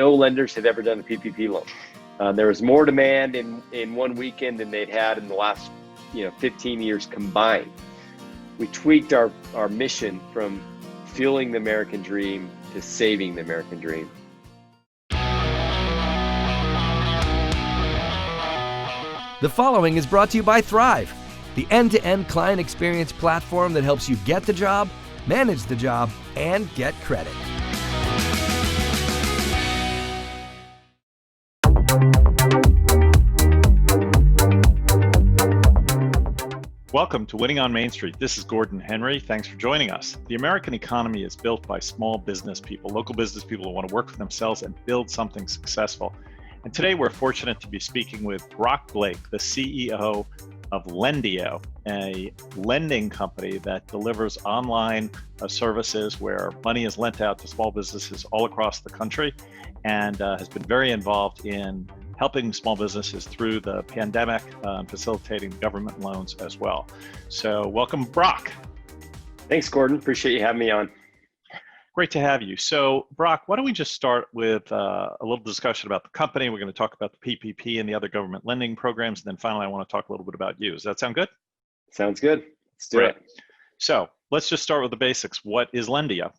no lenders had ever done a PPP loan. There was more demand in one weekend than they'd had in the last 15 years combined. We tweaked our mission from fueling the American dream to saving the American dream. The following is brought to you by Thryv, the end-to-end client experience platform that helps you get the job, manage the job, and get credit. Welcome to Winning on Main Street. This is Gordon Henry. Thanks for joining us. The American economy is built by small business people, local business people who want to work for themselves and build something successful. And today we're fortunate to be speaking with Brock Blake, the CEO of Lendio, a lending company that delivers online services where money is lent out to small businesses all across the country, and has been very involved in helping small businesses through the pandemic, facilitating government loans as well. So welcome, Brock. Thanks, Gordon. Appreciate you having me on. Great to have you. So Brock, why don't we just start with a little discussion about the company. We're going to talk about the PPP and the other government lending programs. And then finally, I want to talk a little bit about you. Does that sound good? Sounds good. Let's do it. So let's just start with the basics. What is Lendia?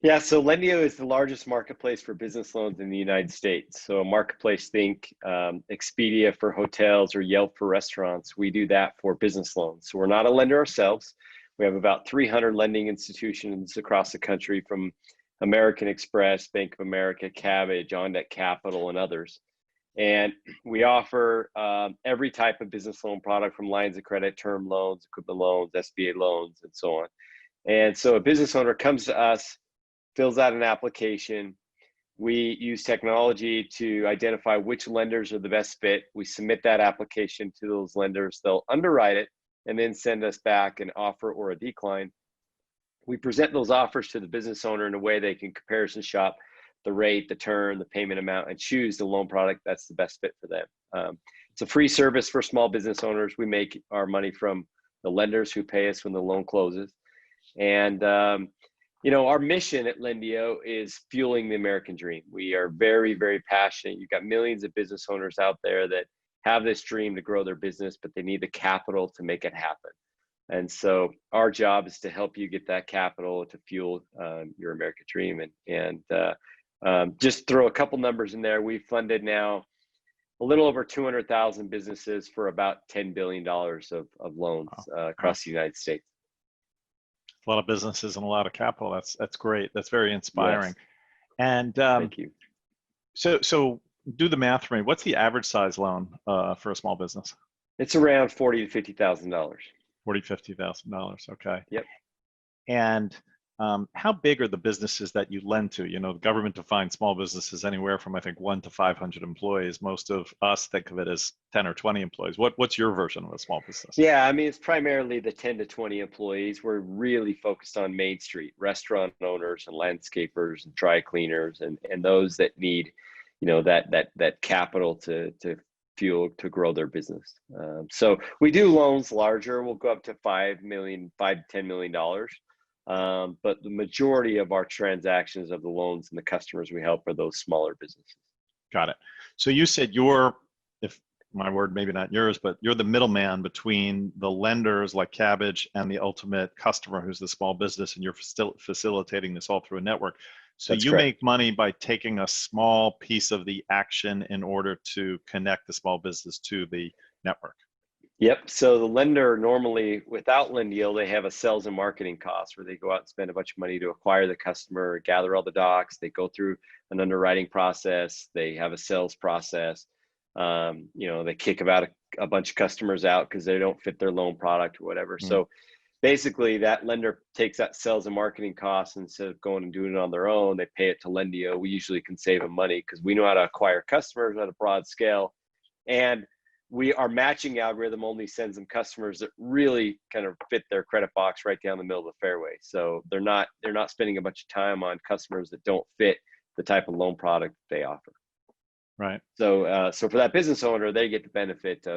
Yeah, so Lendio is the largest marketplace for business loans in the United States. So a marketplace, think Expedia for hotels or Yelp for restaurants. We do that for business loans. So we're not a lender ourselves. We have about 300 lending institutions across the country, from American Express, Bank of America, Cabbage, On Deck Capital, and others. And we offer every type of business loan product, from lines of credit, term loans, equipment loans, SBA loans, and so on. And so a business owner comes to us, fills out an application. We use technology to identify which lenders are the best fit. We submit that application to those lenders. They'll underwrite it and then send us back an offer or a decline. We present those offers to the business owner in a way they can comparison shop the rate, the term, the payment amount, and choose the loan product that's the best fit for them. It's a free service for small business owners. We make our money from the lenders who pay us when the loan closes. And our mission at Lendio is fueling the American dream. We are very, very passionate. You've got millions of business owners out there that have this dream to grow their business, but they need the capital to make it happen. And so our job is to help you get that capital to fuel your American dream. And just throw a couple numbers in there. We've funded now a little over 200,000 businesses for about $10 billion of loans across the United States. A lot of businesses and a lot of capital. That's great. That's very inspiring. Yes. And thank you. So do the math for me. What's the average size loan for a small business? It's around $40,000 to $50,000. $50,000. Okay. Yep. And how big are the businesses that you lend to? The government defines small businesses anywhere from, I think, 1 to 500 employees. Most of us think of it as 10 or 20 employees. What's your version of a small business? Yeah, I mean, it's primarily the 10 to 20 employees. We're really focused on Main Street, restaurant owners and landscapers and dry cleaners and those that need, that capital to fuel to grow their business. So we do loans larger. We'll go up to $5 to $10 million. But the majority of our transactions of the loans and the customers we help are those smaller businesses. Got it. So you said if my word, maybe not yours, but you're the middleman between the lenders like Cabbage and the ultimate customer, who's the small business, and you're facilitating this all through a network. So That's you correct. make money by taking a small piece of the action in order to connect the small business to the network. Yep. So the lender normally, without Lendio, they have a sales and marketing cost where they go out and spend a bunch of money to acquire the customer, gather all the docs. They go through an underwriting process. They have a sales process. They kick about a bunch of customers out because they don't fit their loan product or whatever. Mm-hmm. So basically that lender takes that sales and marketing cost, instead of going and doing it on their own, they pay it to Lendio. We usually can save them money because we know how to acquire customers at a broad scale. And our matching algorithm only sends them customers that really kind of fit their credit box right down the middle of the fairway. So they're not spending a bunch of time on customers that don't fit the type of loan product they offer. Right. So for that business owner, they get the benefit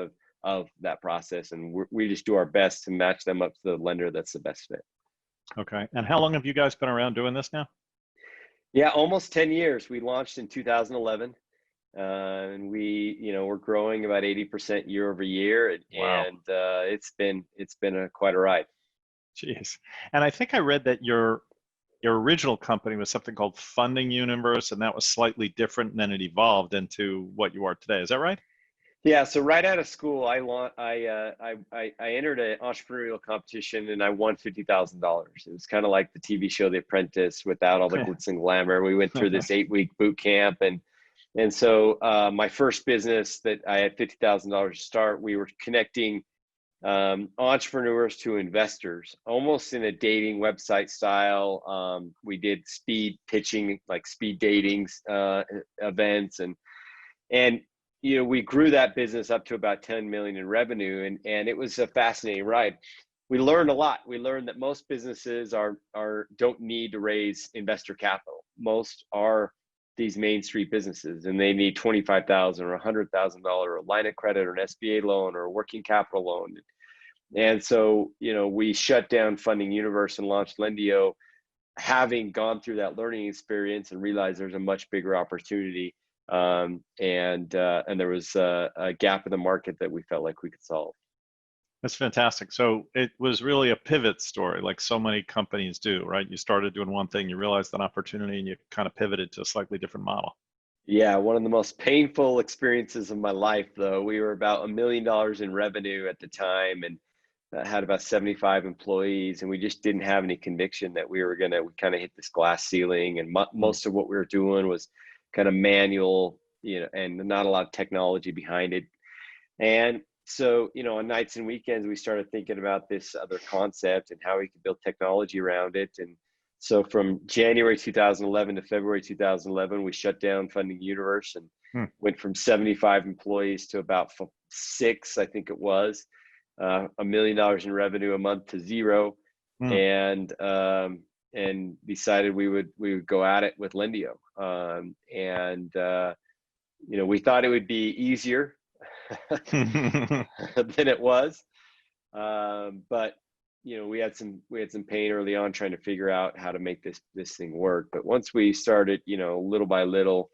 of that process, and we just do our best to match them up to the lender that's the best fit. Okay. And how long have you guys been around doing this now? Yeah, almost 10 years. We launched in 2011, and we're growing about 80% year over year, Wow. and it's been quite a ride. Jeez. And I think I read that your original company was something called Funding Universe, and that was slightly different, and then it evolved into what you are today. Is that right? Yeah, so right out of school, I entered an entrepreneurial competition and I won $50,000. It was kind of like the TV show The Apprentice without all the glitz and glamour. We went through this 8-week boot camp, and so my first business that I had $50,000 to start, we were connecting entrepreneurs to investors, almost in a dating website style. We did speed pitching, like speed datings events, and we grew that business up to about 10 million in revenue, and it was a fascinating ride. We learned a lot. We learned that most businesses don't need to raise investor capital. Most are these Main Street businesses, and they need $25,000 or $100,000 a line of credit or an SBA loan or a working capital loan. And so, we shut down Funding Universe and launched Lendio, having gone through that learning experience and realized there's a much bigger opportunity. And there was a gap in the market that we felt like we could solve. That's fantastic. So it was really a pivot story, like so many companies do, right? You started doing one thing, you realized an opportunity, and you kind of pivoted to a slightly different model. Yeah, one of the most painful experiences of my life, though. We were about $1 million in revenue at the time, and had about 75 employees, and we just didn't have any conviction that we kind of hit this glass ceiling. And most of what we were doing was kind of manual, and not a lot of technology behind it. And so, on nights and weekends, we started thinking about this other concept and how we could build technology around it. And so from January 2011 to February 2011, we shut down Funding Universe and went from 75 employees to about 6, I think it was, $1 million in revenue a month to zero. And decided we would go at it with Lendio. We thought it would be easier than it was. But we had some pain early on trying to figure out how to make this thing work. But once we started, little by little,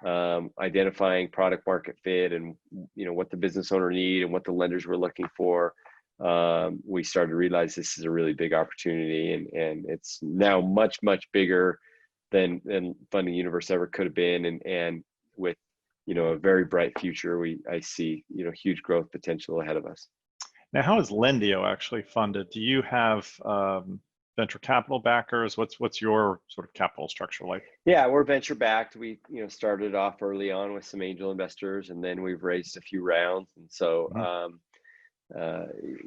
identifying product market fit and what the business owner need and what the lenders were looking for, we started to realize this is a really big opportunity, and it's now much bigger than Funding Universe ever could have been, and with a very bright future, I see huge growth potential ahead of us. Now, how is Lendio actually funded? Do you have venture capital backers? What's your sort of capital structure like? Yeah, we're venture backed. We started off early on with some angel investors, and then we've raised a few rounds, and so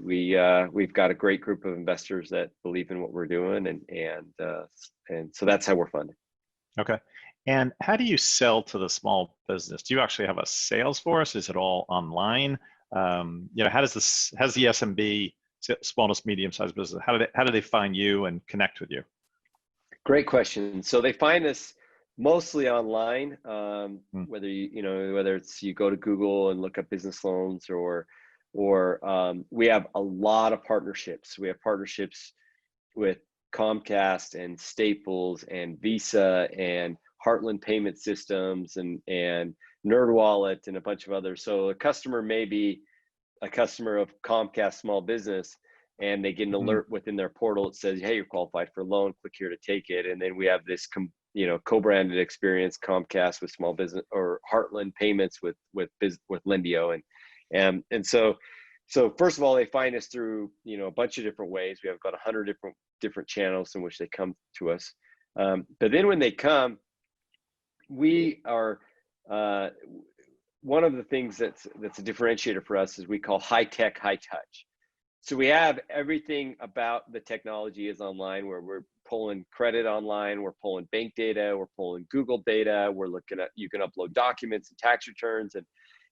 we've got a great group of investors that believe in what we're doing, and so that's how we're funded. Okay. And how do you sell to the small business? Do you actually have a sales force? Is it all online? How does the SMB, smallest medium-sized business, how do they find you and connect with you? Great question. So they find us mostly online, whether it's you go to Google and look up business loans, or we have a lot of partnerships. We have partnerships with Comcast and Staples and Visa and Heartland Payment Systems and NerdWallet and a bunch of others. So a customer may be a customer of Comcast Small Business, and they get an alert within their portal that says, "Hey, you're qualified for a loan. Click here to take it." And then we have this co-branded experience, Comcast with small business, or Heartland Payments with Lendio, and so first of all, they find us through a bunch of different ways. We have about 100 different channels in which they come to us. But then when they come, we are one of the things that's a differentiator for us is we call high tech, high touch. So we have everything about the technology is online, where we're pulling credit online, we're pulling bank data, we're pulling Google data, we're looking at, you can upload documents and tax returns,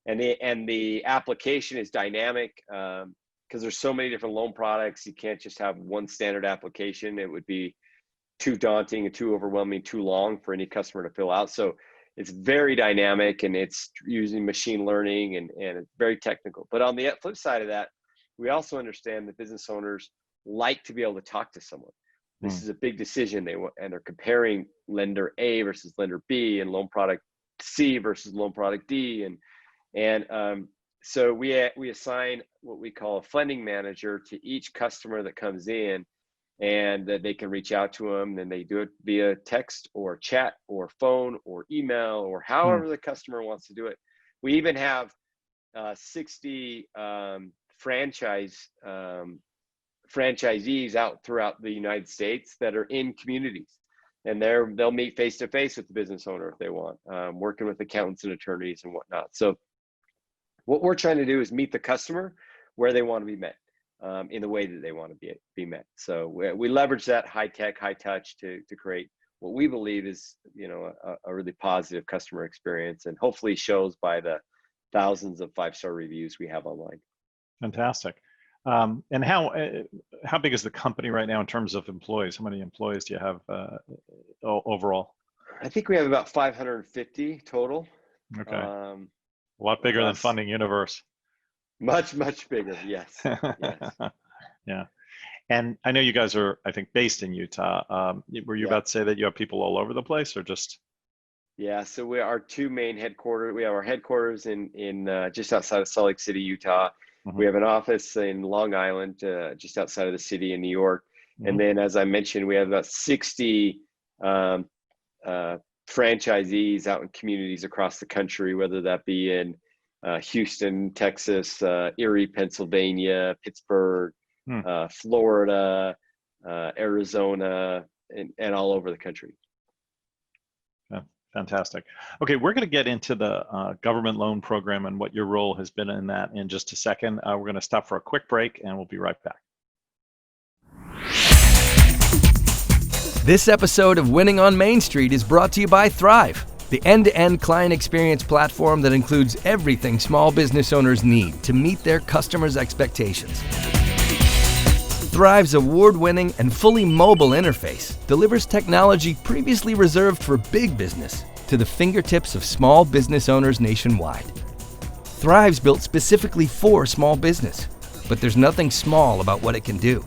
and the application is dynamic, because there's so many different loan products. You can't just have one standard application. It would be too daunting and too overwhelming, too long for any customer to fill out. So it's very dynamic, and it's using machine learning, and it's very technical. But on the flip side of that, we also understand that business owners like to be able to talk to someone. This is a big decision. And they're comparing lender A versus lender B, and loan product C versus loan product D, so we assign what we call a funding manager to each customer that comes in, and that they can reach out to them, and they do it via text or chat or phone or email or however the customer wants to do it. We even have 60 franchisees out throughout the United States that are in communities, and they'll meet face to face with the business owner if they want, working with accountants and attorneys and whatnot. So what we're trying to do is meet the customer where they want to be met, in the way that they want to be met. So we leverage that high tech, high touch to create what we believe is, a really positive customer experience, and hopefully shows by the thousands of 5-star reviews we have online. Fantastic. And how big is the company right now in terms of employees? How many employees do you have overall? I think we have about 550 total. Okay. A lot bigger than Funding Universe. Much bigger. Yes. Yes. Yeah. And I know you guys are, I think, based in Utah. Were you about to say that you have people all over the place, or just? Yeah. So our two main headquarters. We have our headquarters in just outside of Salt Lake City, Utah. We have an office in Long Island, just outside of the city in New York. And then, as I mentioned, we have about 60 franchisees out in communities across the country, whether that be in Houston, Texas, Erie, Pennsylvania, Pittsburgh, Florida, Arizona, and all over the country. Fantastic. Okay, we're going to get into the government loan program and what your role has been in that in just a second. We're going to stop for a quick break, and we'll be right back. This episode of Winning on Main Street is brought to you by Thryv, the end-to-end client experience platform that includes everything small business owners need to meet their customers' expectations. Thryv's award-winning and fully mobile interface delivers technology previously reserved for big business to the fingertips of small business owners nationwide. Thryv's built specifically for small business, but there's nothing small about what it can do.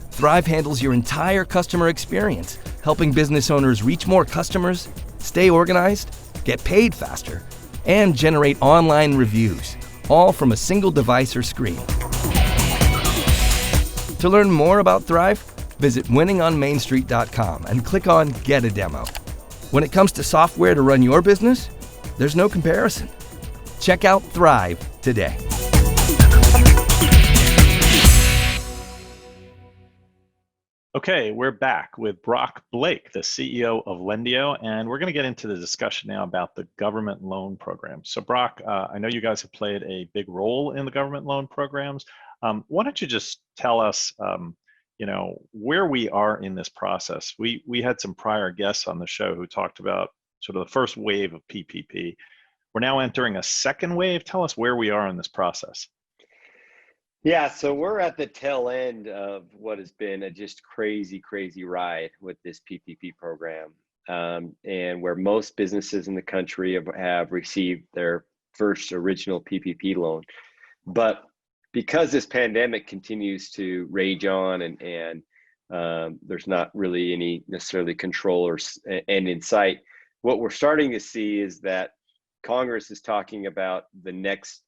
Thryv handles your entire customer experience, helping business owners reach more customers, stay organized, get paid faster, and generate online reviews, all from a single device or screen. To learn more about Thryv, visit winningonmainstreet.com and click on Get a Demo. When it comes to software to run your business, there's no comparison. Check out Thryv today. Okay, we're back with Brock Blake, the CEO of Lendio, and we're going to get into the discussion now about the government loan program. So Brock, I know you guys have played a big role in the government loan programs. Why don't you just tell us, where we are in this process? We had some prior guests on the show who talked about sort of the first wave of PPP. We're now entering a second wave. Tell us where we are in this process. Yeah, so we're at the tail end of what has been a just crazy ride with this PPP program, and where most businesses in the country have received their first original PPP loan. But because this pandemic continues to rage on, and there's not really any necessarily control or end in sight, what we're starting to see is that Congress is talking about the next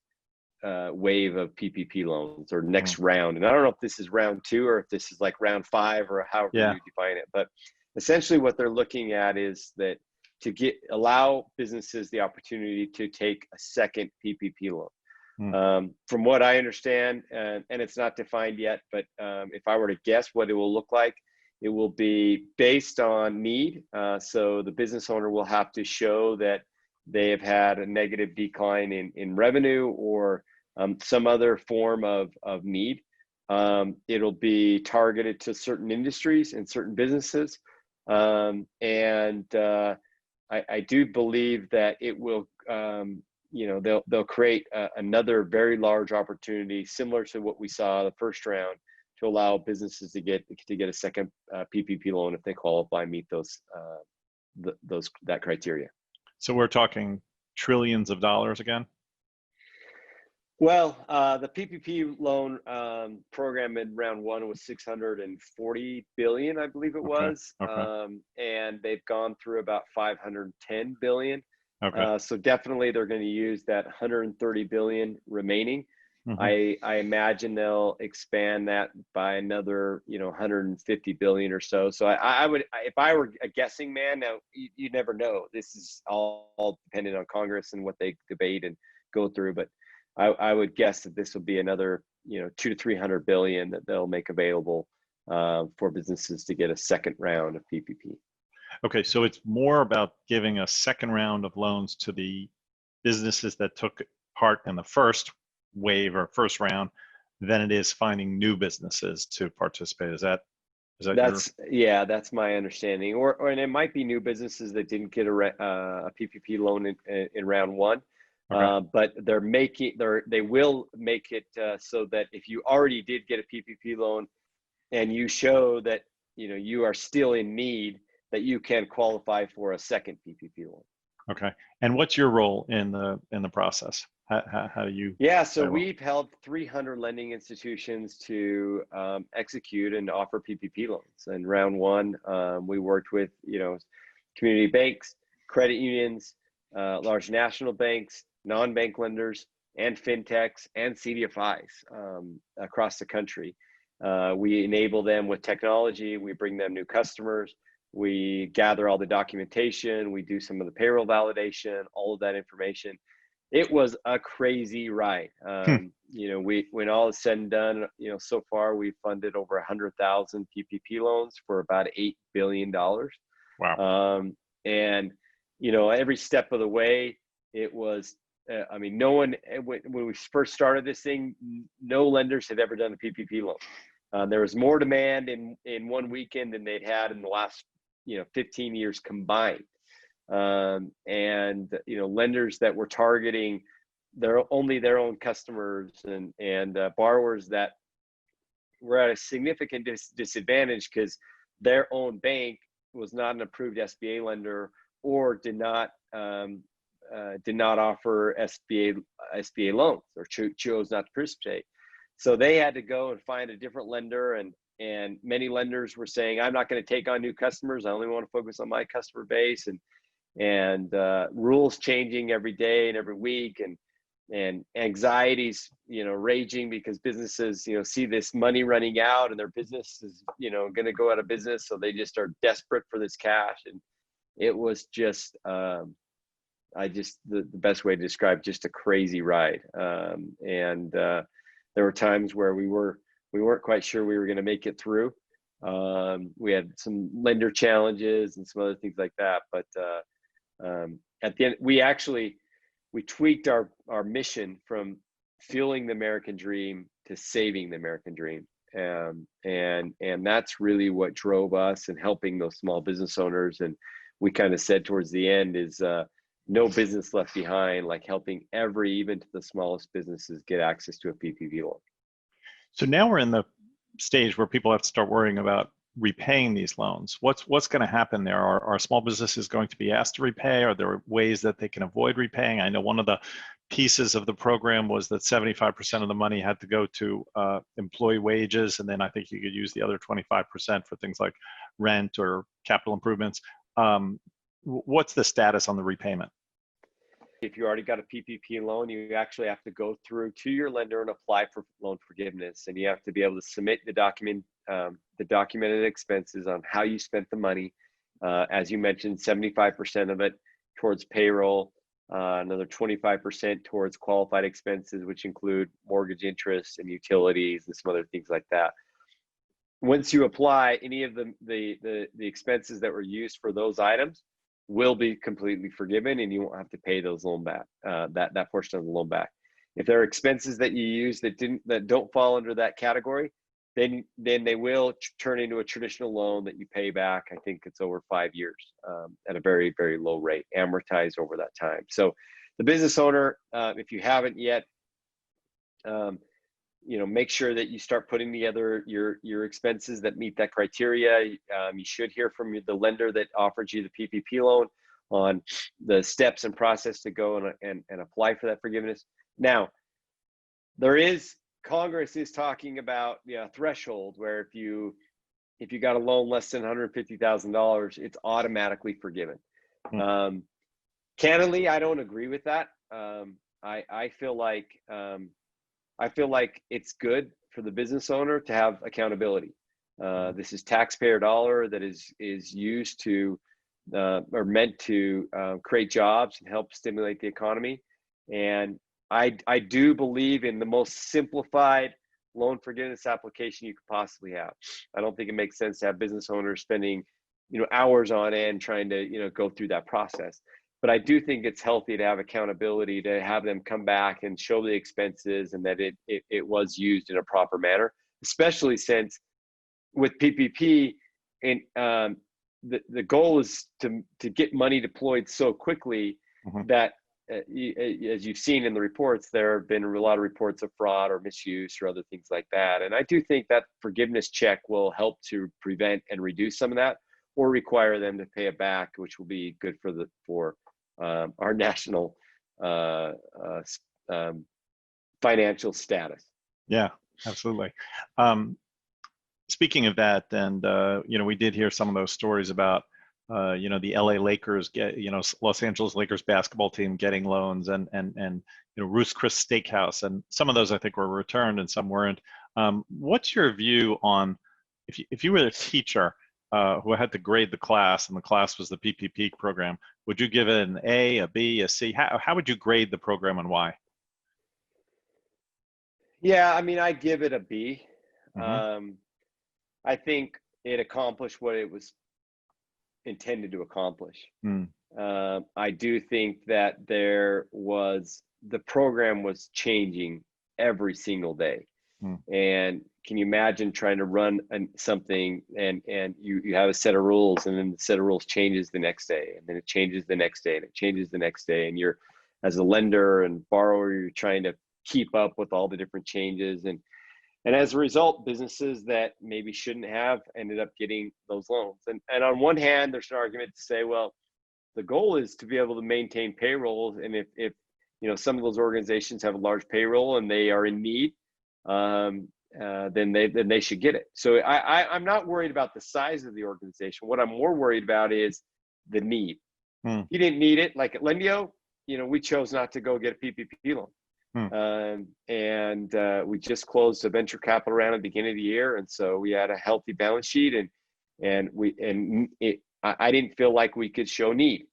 wave of PPP loans, or next round. And I don't know if this is round 2 or if this is like round 5 or however you define it. But essentially what they're looking at is that to allow businesses the opportunity to take a second PPP loan. From what I understand, and it's not defined yet, but if I were to guess what it will look like, it will be based on need. So the business owner will have to show that they have had a negative decline in revenue, or some other form of need. It'll be targeted to certain industries and certain businesses. I do believe that it will, they'll create another very large opportunity similar to what we saw the first round, to allow businesses to get a second PPP loan if they qualify, meet that criteria. So we're talking trillions of dollars again? Well, the PPP loan program in round one was 640 billion, I believe it Okay. was, Okay. and they've gone through about 510 billion. Okay. So definitely they're going to use that 130 billion remaining. Hmm. I imagine they'll expand that by another, 150 billion or so. So I would, if I were a guessing man, now you never know. This is all dependent on Congress and what they debate and go through, but I would guess that this will be another, 2 to 300 billion that they'll make available for businesses to get a second round of PPP. Okay, so it's more about giving a second round of loans to the businesses that took part in the first wave or first round than it is finding new businesses to participate. Is that your? That's my understanding. Or and it might be new businesses that didn't get a PPP loan in round one. Okay. But they will make it so that if you already did get a PPP loan and you show that you are still in need, that you can qualify for a second PPP loan. Okay. And what's your role in the process? How do you Yeah, so play a role? we've helped 300 lending institutions to execute and offer PPP loans. In round one, we worked with community banks, credit unions, large national banks, non-bank lenders, and fintechs and CDFIs across the country. We enable them with technology. We bring them new customers. We gather all the documentation. We do some of the payroll validation, all of that information. It was a crazy ride. When all is said and done, so far we've funded over 100,000 PPP loans for about $8 billion. Wow. And, every step of the way, it was, no one, when we first started this thing, no lenders had ever done a PPP loan. There was more demand in one weekend than they'd had in the last, 15 years combined. And lenders that were targeting their own customers and borrowers that were at a significant disadvantage because their own bank was not an approved SBA lender or did not offer SBA loans or chose not to participate. So they had to go and find a different lender, and many lenders were saying, I'm not going to take on new customers. I only want to focus on my customer base, and rules changing every day and every week, and anxieties raging because businesses see this money running out and their business is going to go out of business, so they just are desperate for this cash. And it was just the best way to describe, just a crazy ride. And there were times where we weren't quite sure we were going to make it through. We had some lender challenges and some other things like that, but at the end, we tweaked our mission from fueling the American dream to saving the American dream. And that's really what drove us and helping those small business owners. And we kind of said towards the end is no business left behind, like helping even to the smallest businesses get access to a PPP loan. So now we're in the stage where people have to start worrying about repaying these loans. What's going to happen there? Are small businesses going to be asked to repay? Are there ways that they can avoid repaying? I know one of the pieces of the program was that 75% of the money had to go to employee wages, and then I think you could use the other 25% for things like rent or capital improvements. What's the status on the repayment? If you already got a PPP loan, you actually have to go through to your lender and apply for loan forgiveness, and you have to be able to submit the documented expenses on how you spent the money. As you mentioned, 75% of it towards payroll, another 25% towards qualified expenses, which include mortgage interest and utilities and some other things like that. Once you apply, any of the expenses that were used for those items will be completely forgiven, and you won't have to pay those loan back, that portion of the loan back. If there are expenses that you use that don't fall under that category, then they will turn into a traditional loan that you pay back. I think it's over 5 years at a very, very low rate, amortized over that time. So the business owner, if you haven't yet, make sure that you start putting together your expenses that meet that criteria. You should hear from the lender that offered you the PPP loan on the steps and process to go and apply for that forgiveness. Now, There is, Congress is talking about threshold where if you got a loan less than $150,000, it's automatically forgiven. Hmm. Candidly, I don't agree with that. I feel like it's good for the business owner to have accountability. This is taxpayer dollar that is used to or meant to create jobs and help stimulate the economy. And I do believe in the most simplified loan forgiveness application you could possibly have. I don't think it makes sense to have business owners spending hours on end trying to go through that process. But I do think it's healthy to have accountability, to have them come back and show the expenses and that it was used in a proper manner, especially since with PPP, and the goal is to get money deployed so quickly that as you've seen in the reports, there have been a lot of reports of fraud or misuse or other things like that. And I do think that forgiveness check will help to prevent and reduce some of that, or require them to pay it back, which will be good for our national financial status. Yeah, absolutely. Speaking of that, and we did hear some of those stories about the LA Lakers Los Angeles Lakers basketball team getting loans, and Ruth's Chris Steakhouse, and some of those I think were returned and some weren't. What's your view on if you were a teacher who had to grade the class, and the class was the PPP program, would you give it an A, a B, a C? How would you grade the program, and why? Yeah, I mean, I give it a B. Mm-hmm. I think it accomplished what it was intended to accomplish. Mm. I do think that the program was changing every single day. Mm. And can you imagine trying to run something and you have a set of rules, and then the set of rules changes the next day, and then it changes the next day, and it changes the next day, and you're, as a lender and borrower, you're trying to keep up with all the different changes, and as a result, businesses that maybe shouldn't have ended up getting those loans. And on one hand, there's an argument to say, well, the goal is to be able to maintain payrolls, and if some of those organizations have a large payroll and they are in need, then they should get it. So I'm not worried about the size of the organization. What I'm more worried about is the need. Mm. You didn't need it. Like at Lendio, we chose not to go get a PPP loan. And we just closed a venture capital round at the beginning of the year, and so we had a healthy balance sheet, and I didn't feel like we could show need.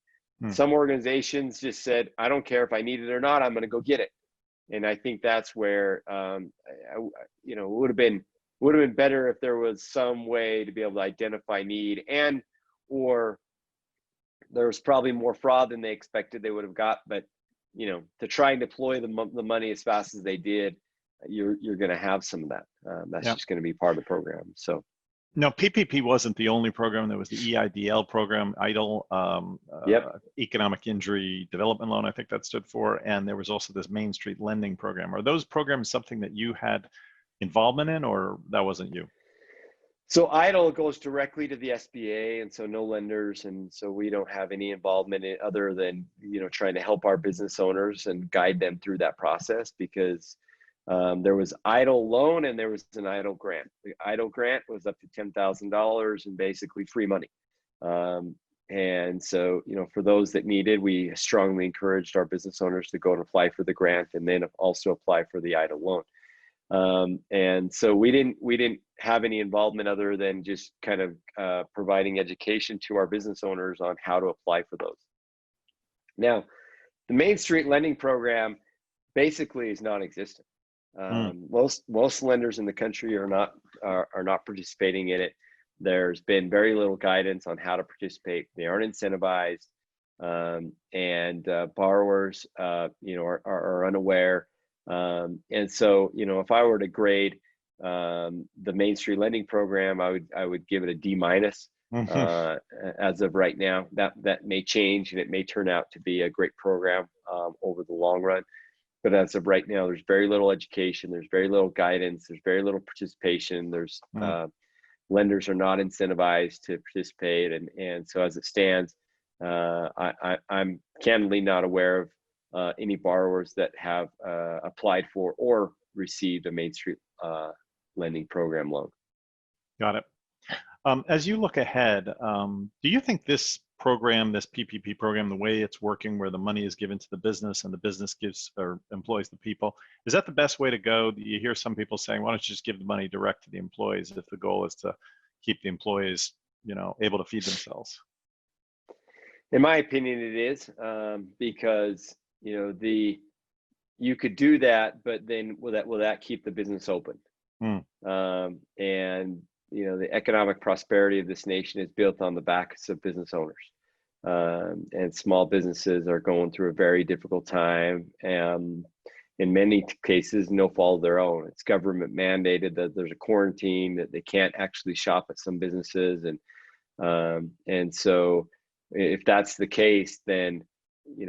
Some organizations just said, I don't care if I need it or not, I'm going to go get it. And I think that's where it would have been better if there was some way to be able to identify need, and or there was probably more fraud than they expected they would have got. But to try and deploy the money as fast as they did, you're going to have some of that. That's just going to be part of the program. So. No, PPP wasn't the only program. There was the EIDL program, EIDL, Economic Injury Development Loan, I think that stood for, and there was also this Main Street Lending program. Are those programs something that you had involvement in, or that wasn't you? So EIDL goes directly to the SBA, and so no lenders, and so we don't have any involvement in it other than trying to help our business owners and guide them through that process, because there was EIDL loan and there was an EIDL grant. The EIDL grant was up to $10,000 and basically free money. And so, for those that needed, we strongly encouraged our business owners to go and apply for the grant, and then also apply for the EIDL loan. And so we didn't have any involvement other than just kind of providing education to our business owners on how to apply for those. Now, the Main Street Lending Program basically is non-existent. Most lenders in the country are not participating in it. There's been very little guidance on how to participate. They aren't incentivized, and borrowers, are unaware. And so, if I were to grade the Main Street Lending Program, I would give it a D-. As of right now. That may change, and it may turn out to be a great program over the long run. But as of right now, there's very little education, there's very little guidance, there's very little participation. There's lenders are not incentivized to participate, and so as it stands, I'm candidly not aware of any borrowers that have applied for or received a Main Street lending program loan. Got it. As you look ahead, do you think this program, this PPP program, the way it's working, where the money is given to the business and the business gives or employs the people, is that the best way to go? You hear some people saying, why don't you just give the money direct to the employees if the goal is to keep the employees, able to feed themselves? In my opinion, it is, because you could do that, but then will that keep the business open? And the economic prosperity of this nation is built on the backs of business owners, and small businesses are going through a very difficult time, and in many cases, no fault of their own. It's government mandated that there's a quarantine, that they can't actually shop at some businesses, and so if that's the case, then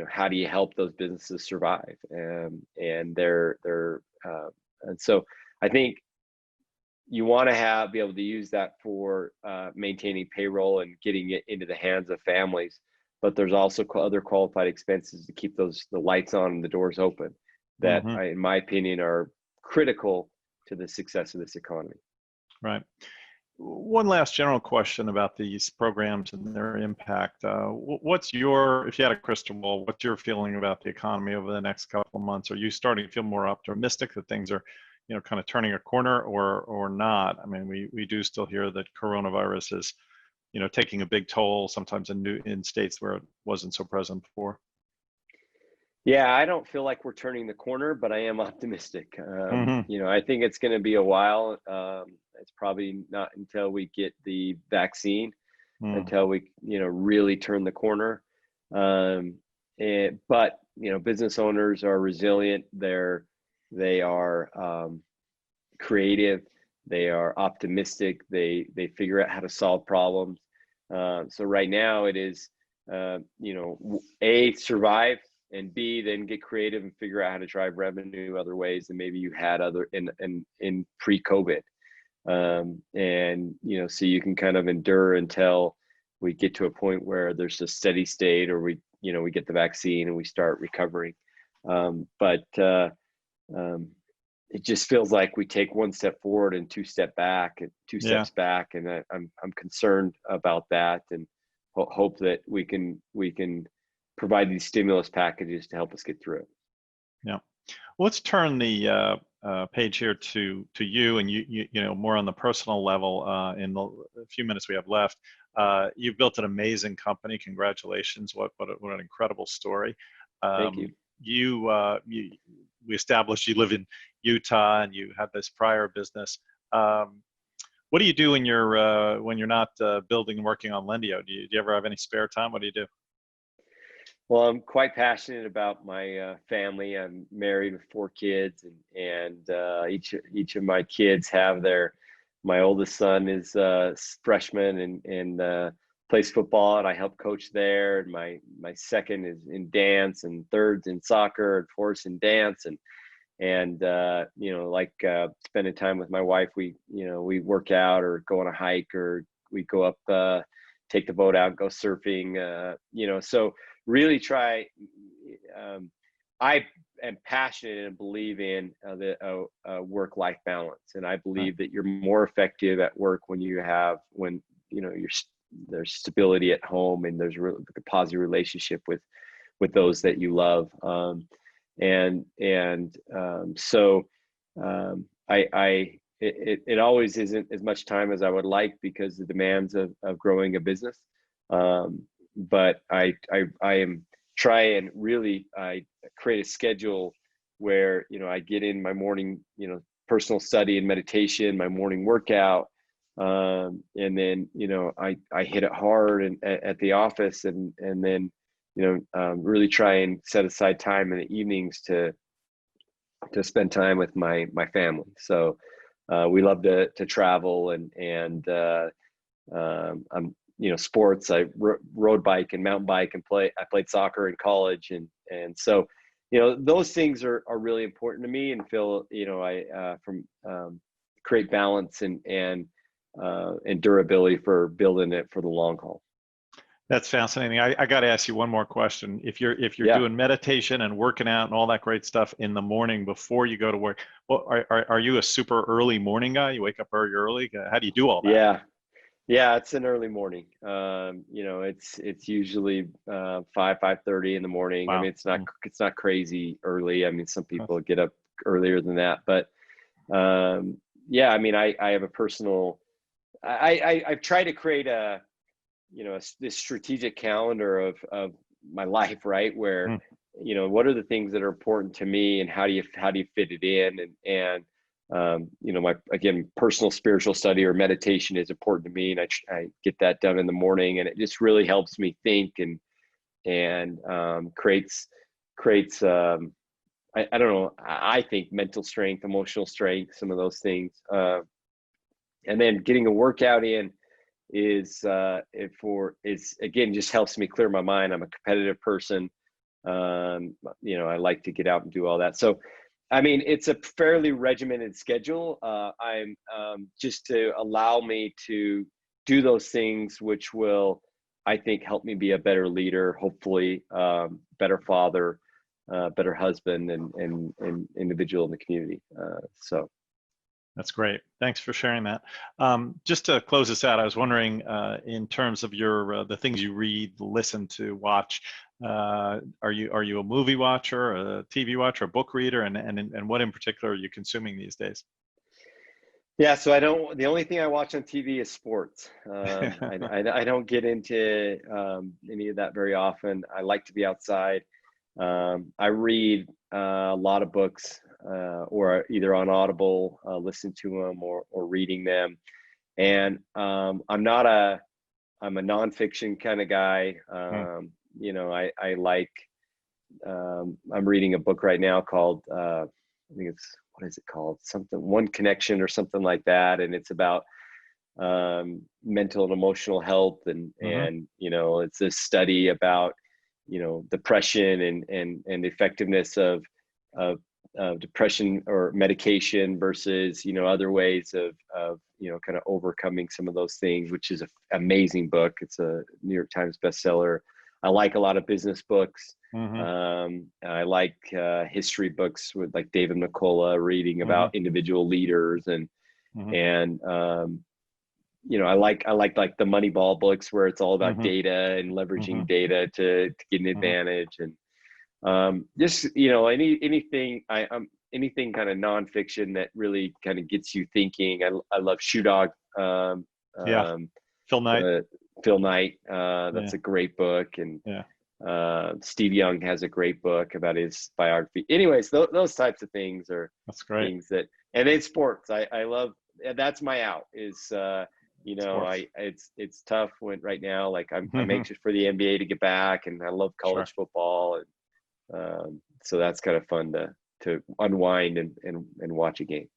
how do you help those businesses survive? And so I think you want to be able to use that for maintaining payroll and getting it into the hands of families, but there's also other qualified expenses to keep the lights on and the doors open that, in my opinion, are critical to the success of this economy. Right. One last general question about these programs and their impact. If you had a crystal ball, what's your feeling about the economy over the next couple of months? Are you starting to feel more optimistic that things are, kind of turning a corner, or not? I mean, we do still hear that coronavirus is, taking a big toll, sometimes in states where it wasn't so present before. Yeah, I don't feel like we're turning the corner, but I am optimistic. I think it's going to be a while. It's probably not until we get the vaccine, until we, really turn the corner. But business owners are resilient. They are creative. They are optimistic. They figure out how to solve problems. So right now it is, A, survive, and B, then get creative and figure out how to drive revenue other ways than maybe you had in pre-COVID. So you can kind of endure until we get to a point where there's a steady state, or we get the vaccine and we start recovering. It just feels like we take one step forward and two steps back, and I'm concerned about that, and hope that we can provide these stimulus packages to help us get through it. Yeah. Let's turn the page here to you, and you more on the personal level. In the few minutes we have left, you've built an amazing company. Congratulations! What an incredible story. Thank you. We established you live in Utah, and you had this prior business. What do you do when you're not building and working on Lendio? Do you ever have any spare time? What do you do? Well, I'm quite passionate about my family. I'm married with 4 kids, and each of my kids have my oldest son is a freshman and plays football, and I help coach there. And my second is in dance, and third's in soccer, and fourth's in dance, and spending time with my wife. We work out or go on a hike, or we go up, take the boat out and go surfing. So really try. I am passionate and believe in the work-life balance, and I believe that you're more effective at work when there's stability at home, and there's a positive relationship with those that you love. It always isn't as much time as I would like because the demands of growing a business. But I am trying really, I create a schedule where, I get in my morning, personal study and meditation, my morning workout. And then, I hit it hard and at the office, and then, really try and set aside time in the evenings to spend time with my family. So we love to travel, and I'm, sports. I road bike and mountain bike, and I played soccer in college, and so those things are really important to me, and feel I create balance and durability for building it for the long haul. That's fascinating. I got to ask you one more question. If you're Yeah. doing meditation and working out and all that great stuff in the morning before you go to work, well, are you a super early morning guy? You wake up very early? How do you do all that? Yeah. Yeah, it's an early morning. It's usually 5:30 in the morning. I Wow. mean, it's not crazy early. I mean, some That's, people get up earlier than that, but yeah, I mean, I have a personal. I've tried to create this strategic calendar of my life, right? Where mm, what are the things that are important to me, and how do you fit it in, and my, again, personal spiritual study or meditation is important to me, and I get that done in the morning, and it just really helps me think and creates I don't know, I think mental strength, emotional strength, some of those things, and then getting a workout in is again, just helps me clear my mind. I'm a competitive person. I like to get out and do all that. So, I mean, it's a fairly regimented schedule. I'm just to allow me to do those things, which will, I think, help me be a better leader, hopefully, better father, better husband, and individual in the community. So. that's great. Thanks for sharing that. Just to close this out, I was wondering, in terms of your the things you read, listen to, watch, are you a movie watcher, a TV watcher, a book reader, and what in particular are you consuming these days? Yeah, so the only thing I watch on TV is sports. I don't get into any of that very often. I like to be outside. I read a lot of books, or either on Audible, listen to them, or reading them. And I'm a nonfiction kind of guy. Hmm. I like, I'm reading a book right now called, I think it's, what is it called? Something, One Connection or something like that. And it's about mental and emotional health. Mm-hmm. And it's a study about, depression and the effectiveness of depression or medication versus, other ways of kind of overcoming some of those things, which is an amazing book. It's a New York Times bestseller. I like a lot of business books. Mm-hmm. I like history books with like David McCullough, reading Mm-hmm. about individual leaders, and Mm-hmm. and I like the Moneyball books where it's all about Mm-hmm. data and Mm-hmm. leveraging data to get an Mm-hmm. advantage, and just anything kind of nonfiction that really kind of gets you thinking. I love Shoe Dog. Yeah, Um, Phil Knight. Phil Knight. Yeah, That's a great book, and yeah, Steve Young has a great book about his biography. Anyways, those types of things are that's great. things that, and then sports. I love. That's my out. Is Sports. it's tough when right now. Like I'm Mm-hmm. anxious for the NBA to get back, and I love Sure. college football, and so that's kind of fun to unwind and watch a game.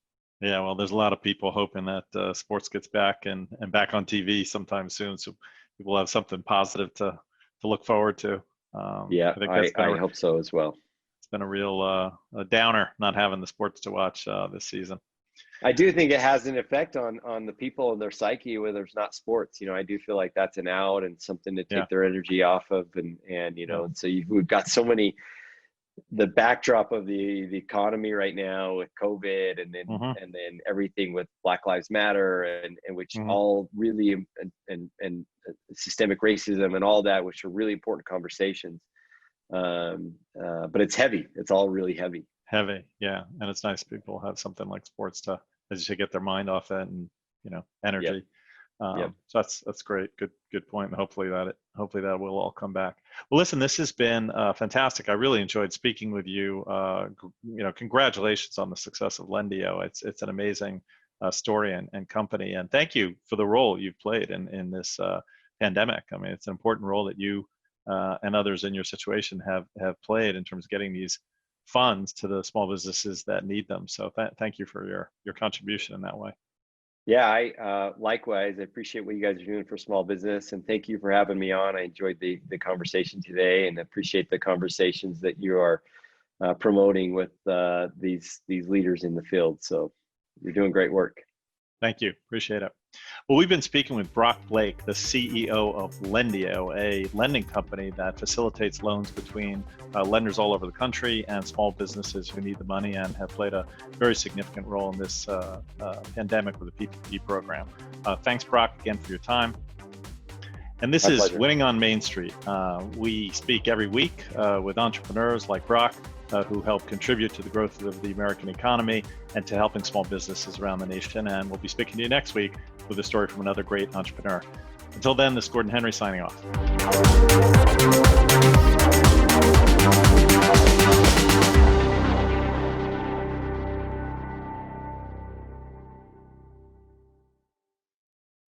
Yeah, well, there's a lot of people hoping that sports gets back and back on TV sometime soon, so people have something positive to look forward to. Yeah, I think I hope so as well. it's been a real a downer not having the sports to watch this season. I do think it has an effect on the people and their psyche when there's not sports. I do feel like that's an out and something to Yeah, take their energy off of, and yeah, so we've got so many, the backdrop of the economy right now with COVID, and then mm-hmm, everything with Black Lives Matter, and which mm-hmm. all really, and systemic racism and all that, which are really important conversations. But it's heavy. It's all really heavy. Heavy, yeah, and it's nice people have something like sports to, as you say, get their mind off it and Yep. energy. Yep. So that's great. Good point. And hopefully that will all come back. Well, listen, this has been fantastic. I really enjoyed speaking with you. Congratulations on the success of Lendio. It's an amazing story and company. And thank you for the role you've played in this pandemic. I mean, it's an important role that you and others in your situation have played in terms of getting these funds to the small businesses that need them. So thank you for your contribution in that way. Yeah, I likewise. I appreciate what you guys are doing for small business, and thank you for having me on. I enjoyed the conversation today, and appreciate the conversations that you are promoting with these leaders in the field. So you're doing great work. Thank you. Appreciate it. Well, we've been speaking with Brock Blake, the CEO of Lendio, a lending company that facilitates loans between lenders all over the country and small businesses who need the money and have played a very significant role in this pandemic with the PPP program. Thanks, Brock, again for your time. And this is pleasure. Winning on Main Street. We speak every week with entrepreneurs like Brock who help contribute to the growth of the American economy and to helping small businesses around the nation. And we'll be speaking to you next week with a story from another great entrepreneur. Until then, this is Gordon Henry signing off.